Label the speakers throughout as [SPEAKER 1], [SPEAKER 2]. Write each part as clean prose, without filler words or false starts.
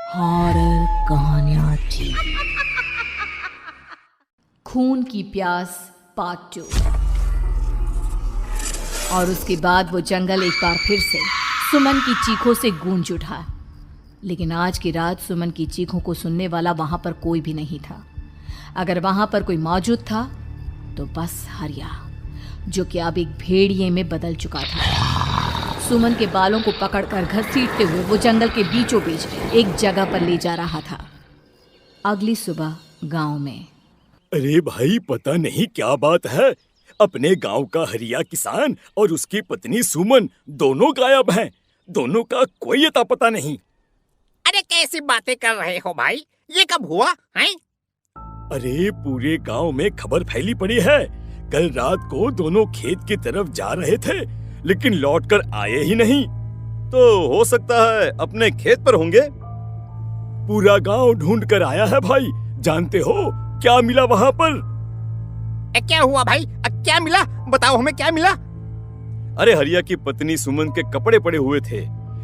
[SPEAKER 1] Horror कहानियां थी। खून की प्यास पार्ट 2। और उसके बाद वो जंगल एक बार फिर से सुमन की चीखों से गूंज उठा। लेकिन आज की रात सुमन की चीखों को सुनने वाला वहां पर कोई भी नहीं था। अगर वहां पर कोई मौजूद था तो बस हरिया, जो कि अब एक भेड़िए में बदल चुका था। सुमन के बालों को पकड़कर घसीटते हुए वो जंगल के बीचों बीच एक जगह पर ले जा रहा था। अगली सुबह गांव में।
[SPEAKER 2] अरे भाई, पता नहीं क्या बात है, अपने गांव का हरिया किसान और उसकी पत्नी सुमन दोनों गायब हैं। दोनों का कोई अता पता नहीं।
[SPEAKER 3] अरे कैसी बातें कर रहे हो भाई, ये कब हुआ है?
[SPEAKER 2] अरे पूरे गांव में खबर फैली पड़ी है। कल रात को दोनों खेत की तरफ जा रहे थे, लेकिन लौटकर आए ही नहीं।
[SPEAKER 4] तो हो सकता है अपने खेत पर होंगे।
[SPEAKER 2] पूरा गांव ढूंढ कर आया है भाई। जानते हो क्या मिला वहां पर?
[SPEAKER 3] क्या हुआ भाई? क्या मिला? बताओ हमें, क्या मिला?
[SPEAKER 4] अरे हरिया की पत्नी सुमन के कपड़े पड़े हुए थे।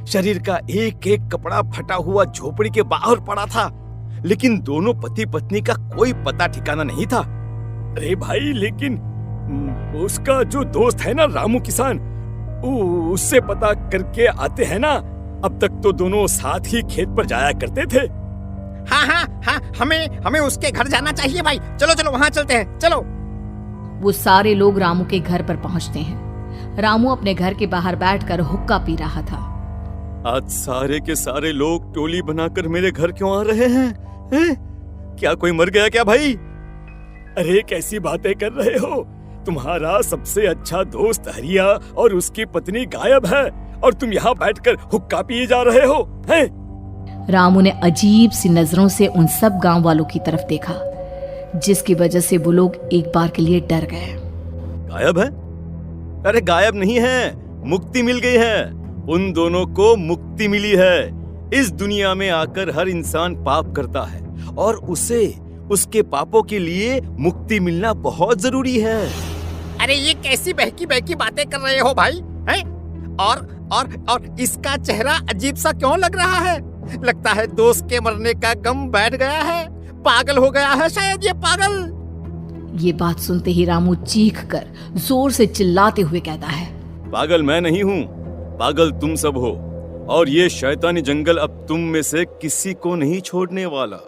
[SPEAKER 4] शरीर का एक एक कपड़ा फटा हुआ झोपड़ी के बाहर पड़ा था, लेकिन दोनों पति पत्नी का कोई पता ठिकाना नहीं था।
[SPEAKER 2] अरे भाई, लेकिन उसका जो दोस्त है ना रामू किसान, उससे पता करके आते हैं ना। अब तक तो दोनों साथ ही खेत पर जाया करते थे।
[SPEAKER 3] हाँ, हमें उसके घर जाना चाहिए भाई। चलो वहाँ चलते हैं, चलो।
[SPEAKER 1] वो सारे लोग रामू के घर पर पहुंचते हैं। रामू अपने घर के बाहर बैठकर हुक्का पी रहा था।
[SPEAKER 4] आज सारे के सारे लोग टोली बनाकर मेरे घर क्यों आ रहे हैं? क्या कोई मर गया क्या भाई?
[SPEAKER 2] अरे कैसी बातें कर रहे हो? तुम्हारा सबसे अच्छा दोस्त हरिया और उसकी पत्नी गायब है, और तुम यहाँ बैठकर हुक्का पिए जा रहे हो हैं?
[SPEAKER 1] रामू ने अजीब सी नजरों से उन सब गांव वालों की तरफ देखा, जिसकी वजह से वो लोग एक बार के लिए डर गए।
[SPEAKER 4] गायब है? अरे गायब नहीं है, मुक्ति मिल गई है। उन दोनों को मुक्ति मिली है। इस दुनिया में आकर हर इंसान पाप करता है, और उसे उसके पापों के लिए मुक्ति मिलना बहुत जरूरी है।
[SPEAKER 3] अरे ये कैसी बहकी बातें कर रहे हो भाई, हैं? और इसका चेहरा अजीब सा क्यों लग रहा है? लगता है दोस्त के मरने का गम बैठ गया है। पागल हो गया है शायद ये पागल।
[SPEAKER 1] ये बात सुनते ही रामू चीख कर जोर से चिल्लाते हुए कहता है,
[SPEAKER 4] पागल मैं नहीं हूँ, पागल तुम सब हो। और ये शैतानी जंगल अब तुम में से किसी को नहीं छोड़ने वाला,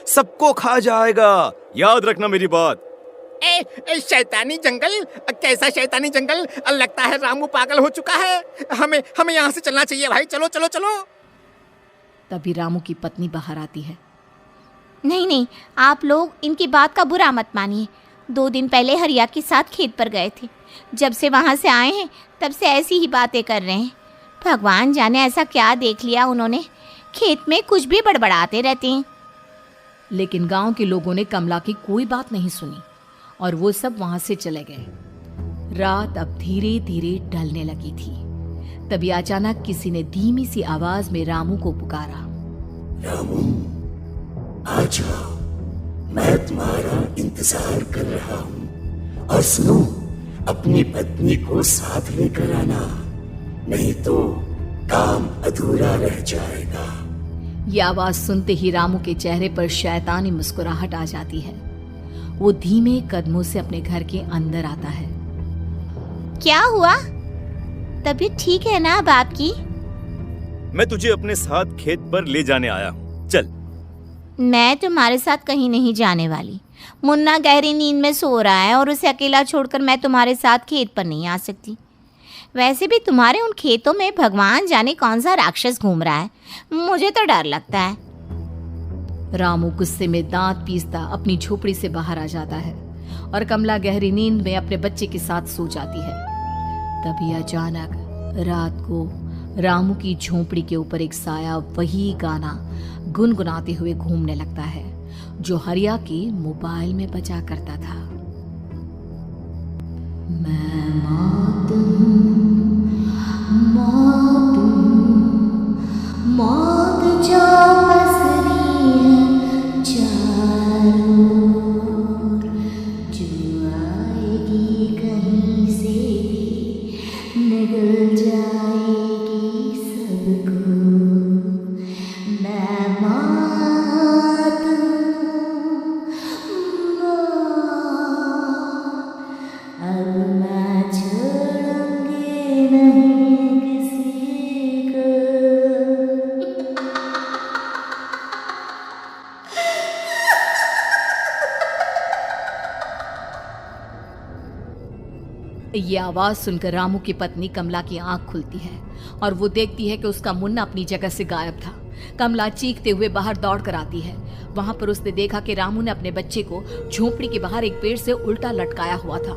[SPEAKER 4] सबको खा जाएगा। याद रखना मेरी बात।
[SPEAKER 3] शैतानी जंगल? कैसा शैतानी जंगल? लगता है रामू पागल हो चुका है। हमें यहाँ से चलना चाहिए भाई। चलो।
[SPEAKER 1] तभी रामू की पत्नी बाहर आती है।
[SPEAKER 5] नहीं, आप लोग इनकी बात का बुरा मत मानिए। 2 दिन पहले हरिया के साथ खेत पर गए थे। जब से वहाँ से आए हैं तब से ऐसी ही बातें कर रहे हैं। भगवान जाने ऐसा क्या देख लिया उन्होंने, खेत में कुछ भी बड़बड़ाते रहते हैं।
[SPEAKER 1] लेकिन गांव के लोगों ने कमला की कोई बात नहीं सुनी, और वो सब वहां से चले गए। रात अब धीरे धीरे ढलने लगी थी। तभी अचानक किसी ने धीमी सी आवाज में रामू को पुकारा।
[SPEAKER 6] रामू, आ जाओ, मैं तुम्हारा इंतजार कर रहा हूँ। और सुनो, अपनी पत्नी को साथ लेकर आना, नहीं तो काम अधूरा रह जाएगा।
[SPEAKER 1] ये आवाज सुनते ही रामू के चेहरे पर शैतानी मुस्कुराहट आ जाती है। वो धीमे कदमों से अपने घर के अंदर आता है।
[SPEAKER 5] क्या हुआ? तबीयत ठीक है ना अब आपकी?
[SPEAKER 4] मैं तुझे अपने साथ खेत पर ले जाने आया हूँ, चल।
[SPEAKER 5] मैं तुम्हारे साथ कहीं नहीं जाने वाली। मुन्ना गहरी नींद में सो रहा है, और उसे अकेला छोड़कर मैं तुम्हारे साथ खेत पर नहीं आ सकती। वैसे भी तुम्हारे उन खेतों में भगवान जाने कौन सा राक्षस घूम रहा है, मुझे तो डर लगता है।
[SPEAKER 1] रामू गुस्से में दांत पीसता अपनी झोपड़ी से बाहर आ जाता है, और कमला गहरी नींद में अपने बच्चे के साथ सो जाती है। तभी अचानक रात को रामू की झोपड़ी के ऊपर एक साया वही गाना गुनगुनाते हुए घूमने लगता है, जो हरिया के मोबाइल में बजा करता था। मैं मौत जो पसरी है चारों ओर, जो आएगी कहीं से भी निगल जाएगी सबको। मैं ये आवाज सुनकर रामू की पत्नी कमला की आंख खुलती है और वो देखती है कि उसका मुन्ना अपनी जगह से गायब था। कमला चीखते हुए बाहर दौड़ कर आती है। वहां पर उसने देखा कि रामू ने अपने बच्चे को झोपड़ी के बाहर एक पेड़ से उल्टा लटकाया हुआ था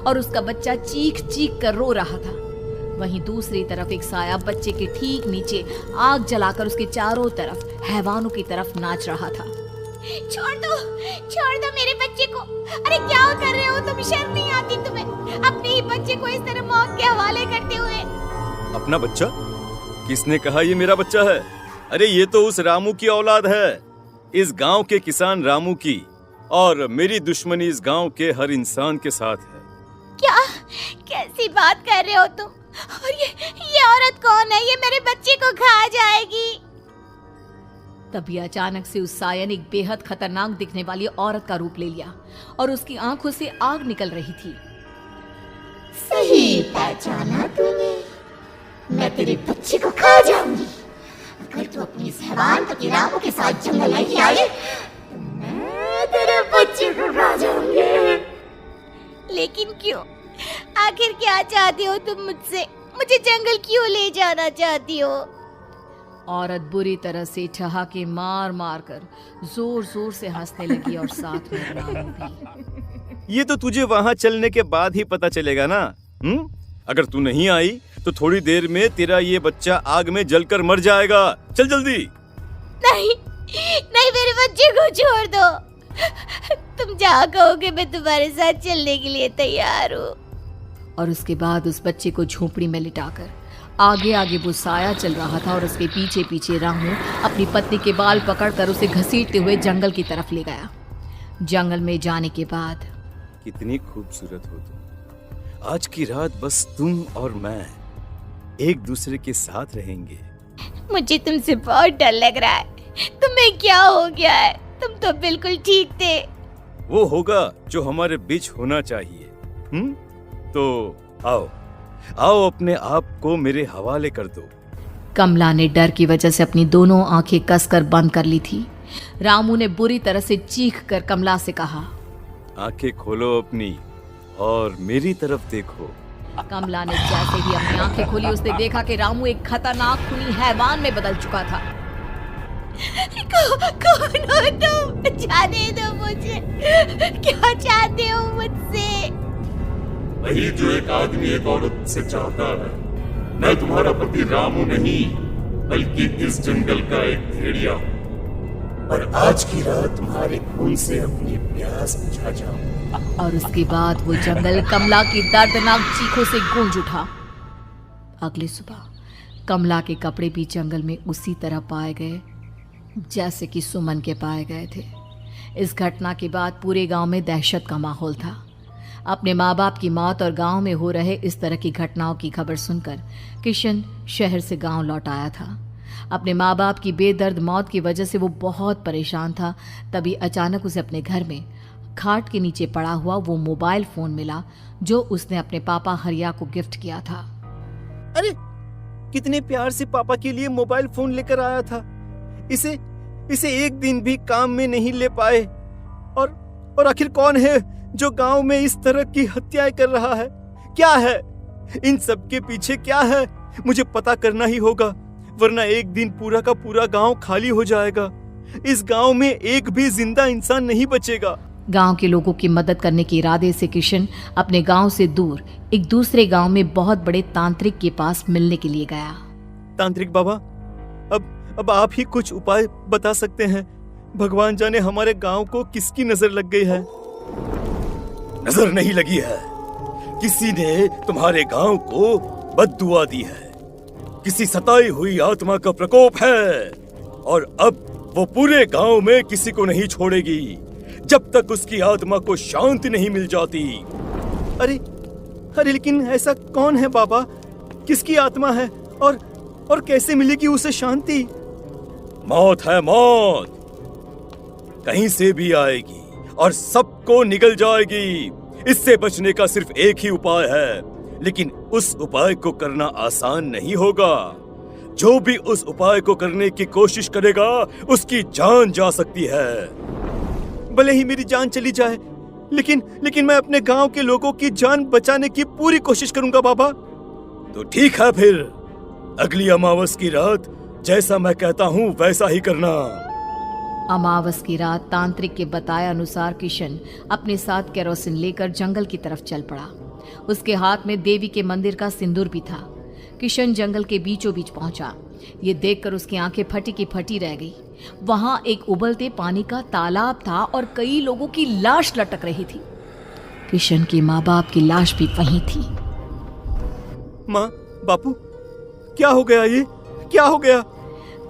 [SPEAKER 1] और उसका बच्चा चीख चीख कर रो रहा था। वहीं दूसरी तरफ एक साया बच्चे के ठीक नीचे आग जलाकर उसके चारों तरफ हैवानों की तरफ नाच रहा था।
[SPEAKER 5] छोड़ दो मेरे बच्चे को। अरे क्या कर रहे हो तुम? शर्म नहीं आती तुम्हें अपने ही बच्चे को इस तरह मौत के हवाले करते हुए?
[SPEAKER 4] अपना बच्चा? किसने कहा ये मेरा बच्चा है? अरे ये तो उस रामू की औलाद है, इस गांव के किसान रामू की, और मेरी दुश्मनी इस गांव के हर इंसान के साथ है।
[SPEAKER 5] क्या? कैसी बात कर रहे हो तुम? और ये औरत कौन है? ये मेरे बच्चे को खा जाएगी।
[SPEAKER 1] तभी अचानक से उस साया ने एक बेहद खतरनाक दिखने वाली औरत का रूप ले लिया और उसकी आंखों से आग निकल रही थी।
[SPEAKER 6] सही पहचाना तूने, मैं तेरे बच्चे को खा जाऊंगी। अगर तू अपनी इस हैवान पति रामू के साथ जंगल नहीं आई तो मैं तेरे बच्चे को खा जाऊंगी।
[SPEAKER 5] लेकिन क्यों? आखिर क्या चाहती हो तुम मुझसे? मुझे जंगल क्यों ले जाना चाहती हो?
[SPEAKER 1] औरत बुरी तरह से ठहाके मार मार कर जोर जोर से हंसने लगी और साथ में रामू भी।
[SPEAKER 4] ये तो तुझे वहाँ चलने के बाद ही पता चलेगा ना। अगर तू नहीं आई तो थोड़ी देर में तेरा ये बच्चा आग में जलकर मर जाएगा। चल जल्दी।
[SPEAKER 5] नहीं नहीं, मेरे बच्चे को छोड़ दो। तुम जहाँ कहोगे मैं तुम्हारे साथ चलने के लिए तैयार हूँ।
[SPEAKER 1] और उसके बाद उस बच्चे को झोपड़ी में लिटाकर आगे आगे वो साया चल रहा था और उसके पीछे पीछे रामू अपनी पत्नी के बाल पकड़कर उसे घसीटते हुए जंगल की तरफ ले गया। जंगल में जाने के बाद,
[SPEAKER 4] कितनी खूबसूरत हो तुम। आज की रात बस तुम और मैं एक दूसरे के साथ रहेंगे।
[SPEAKER 5] मुझे तुमसे बहुत डर लग रहा है। तुम्हें क्या हो गया है? तुम तो बिल्कुल ठीक थे।
[SPEAKER 4] वो होगा जो हमारे बीच होना चाहिए। तो आओ आओ, अपने आप को मेरे हवाले कर दो।
[SPEAKER 1] कमला ने डर की वजह से अपनी दोनों आंखें कसकर बंद कर ली थी। रामू ने बुरी तरह से चीख कर कमला से कहा,
[SPEAKER 4] आंखें खोलो अपनी और मेरी तरफ देखो।
[SPEAKER 1] कमला ने जैसे ही अपनी आंखें खोली उसने देखा कि रामू एक खतरनाक खूनी हैवान में बदल चुका था।
[SPEAKER 5] कौन हो तुम? जाने दो मुझे। क्या चाहते हो मुझसे?
[SPEAKER 6] वही जो एक आदमी एक औरत से चाहता है। मैं तुम्हारा पति रामू नहीं, बल्कि इस जंगल का एक भेड़िया हूँ, और आज की रात तुम्हारे खून से अपनी प्यास बुझा जाऊं।
[SPEAKER 1] और उसके बाद वो जंगल कमला की दर्दनाक चीखों से गूंज उठा। अगली सुबह कमला के कपड़े भी जंगल में उसी तरह पाए गए जैसे कि सुमन के पाए गए थे। इस घटना के बाद पूरे गांव में दहशत का माहौल था। अपने माँ बाप की मौत और गांव में हो रहे इस तरह की घटनाओं की खबर सुनकर किशन शहर से गांव लौट आया था। अपने माँ बाप की बेदर्द मौत की वजह से वो बहुत परेशान था। तभी अचानक उसे अपने घर में खाट के नीचे पड़ा हुआ वो मोबाइल फोन मिला जो उसने अपने पापा हरिया को गिफ्ट किया था।
[SPEAKER 4] अरे कितने प्यार से पापा के लिए मोबाइल फोन लेकर आया था। इसे एक दिन भी काम में नहीं ले पाए। और आखिर कौन है जो गांव में इस तरह की हत्याएं कर रहा है? क्या है इन सब के पीछे? क्या है? मुझे पता करना ही होगा, वरना एक दिन पूरा का पूरा गांव खाली हो जाएगा। इस गांव में एक भी जिंदा इंसान नहीं बचेगा।
[SPEAKER 1] गांव के लोगों की मदद करने के इरादे से किशन अपने गांव से दूर एक दूसरे गांव में बहुत बड़े तांत्रिक के पास मिलने के लिए गया।
[SPEAKER 4] तांत्रिक बाबा, अब आप ही कुछ उपाय बता सकते हैं। भगवान जाने हमारे गांव को किसकी नजर लग गई है।
[SPEAKER 2] नजर नहीं लगी है, किसी ने तुम्हारे गांव को बद्दुआ दी है। किसी सताई हुई आत्मा का प्रकोप है और अब वो पूरे गांव में किसी को नहीं छोड़ेगी जब तक उसकी आत्मा को शांति नहीं मिल जाती।
[SPEAKER 4] अरे लेकिन ऐसा कौन है बाबा? किसकी आत्मा है और कैसे मिलेगी उसे शांति?
[SPEAKER 2] मौत है मौत, कहीं से भी आएगी और सबको निगल जाएगी। इससे बचने का सिर्फ एक ही उपाय है, लेकिन उस उपाय को करना आसान नहीं होगा। जो भी उस उपाय को करने की कोशिश करेगा उसकी जान जा सकती है।
[SPEAKER 4] भले ही मेरी जान चली जाए, लेकिन मैं अपने गांव के लोगों की जान बचाने की पूरी कोशिश करूंगा बाबा।
[SPEAKER 2] तो ठीक है, फिर अगली अमावस की रात जैसा मैं कहता हूँ वैसा ही करना।
[SPEAKER 1] अमावस की रात तांत्रिक के बताए अनुसार किशन अपने साथ केरोसिन लेकर जंगल की तरफ चल पड़ा। उसके हाथ में देवी के मंदिर का सिंदूर भी था। किशन जंगल के बीचों बीच पहुंचा। ये देखकर उसकी आंखें फटी की फटी रह गई। वहां एक उबलते पानी का तालाब था और कई लोगों की लाश लटक रही थी। किशन के माँ बाप की लाश भी वहीं थी।
[SPEAKER 4] माँ, बापू, क्या हो गया? ये क्या हो गया?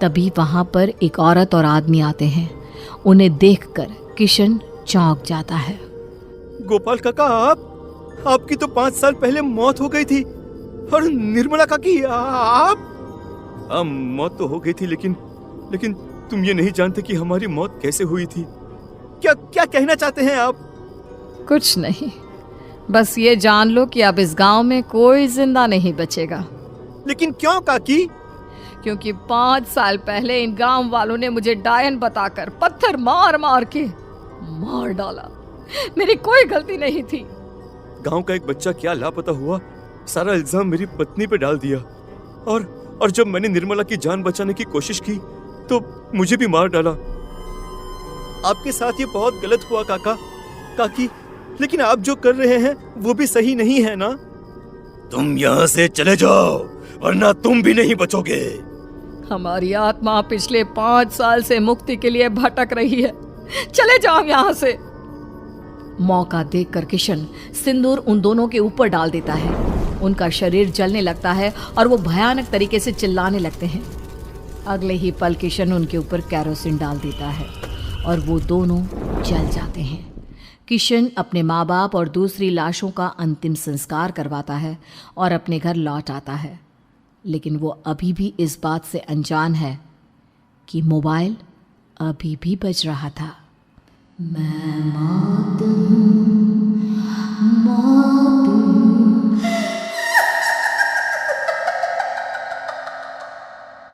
[SPEAKER 1] तभी वहां पर एक औरत और आदमी आते हैं। उन्हें देखकर किशन चौंक जाता है।
[SPEAKER 4] गोपाल काका, आपकी तो 5 साल पहले मौत हो गई थी। और निर्मला काकी, आप? हाँ, मौत तो हो गई थी, लेकिन तुम ये नहीं जानते कि हमारी मौत कैसे हुई थी। क्या कहना चाहते हैं आप?
[SPEAKER 1] कुछ नहीं, बस ये जान लो कि अब इस गांव में कोई जिंदा नहीं बचेगा।
[SPEAKER 4] लेकिन क्यों काकी?
[SPEAKER 1] क्योंकि 5 साल पहले इन गांव वालों ने मुझे डायन बताकर पत्थर मार मार के मार डाला। मेरी कोई गलती नहीं थी।
[SPEAKER 4] गांव का एक बच्चा क्या लापता हुआ, सारा इल्जाम मेरी पत्नी पे डाल दिया। और जब मैंने निर्मला की जान बचाने की कोशिश की तो मुझे भी मार डाला। आपके साथ ये बहुत गलत हुआ काकी, लेकिन आप जो कर रहे हैं वो भी सही नहीं है ना?
[SPEAKER 2] तुम यहाँ से चले जाओ, वरना तुम भी नहीं बचोगे।
[SPEAKER 1] हमारी आत्मा पिछले 5 साल से मुक्ति के लिए भटक रही है। चले जाओ यहाँ से। मौका देखकर किशन सिंदूर उन दोनों के ऊपर डाल देता है। उनका शरीर जलने लगता है और वो भयानक तरीके से चिल्लाने लगते हैं। अगले ही पल किशन उनके ऊपर केरोसिन डाल देता है और वो दोनों जल जाते हैं। किशन अपने माँ बाप और दूसरी लाशों का अंतिम संस्कार करवाता है और अपने घर लौट आता है। लेकिन वो अभी भी इस बात से अनजान है कि मोबाइल अभी भी बज रहा था। मैं मौत हूँ, मौत।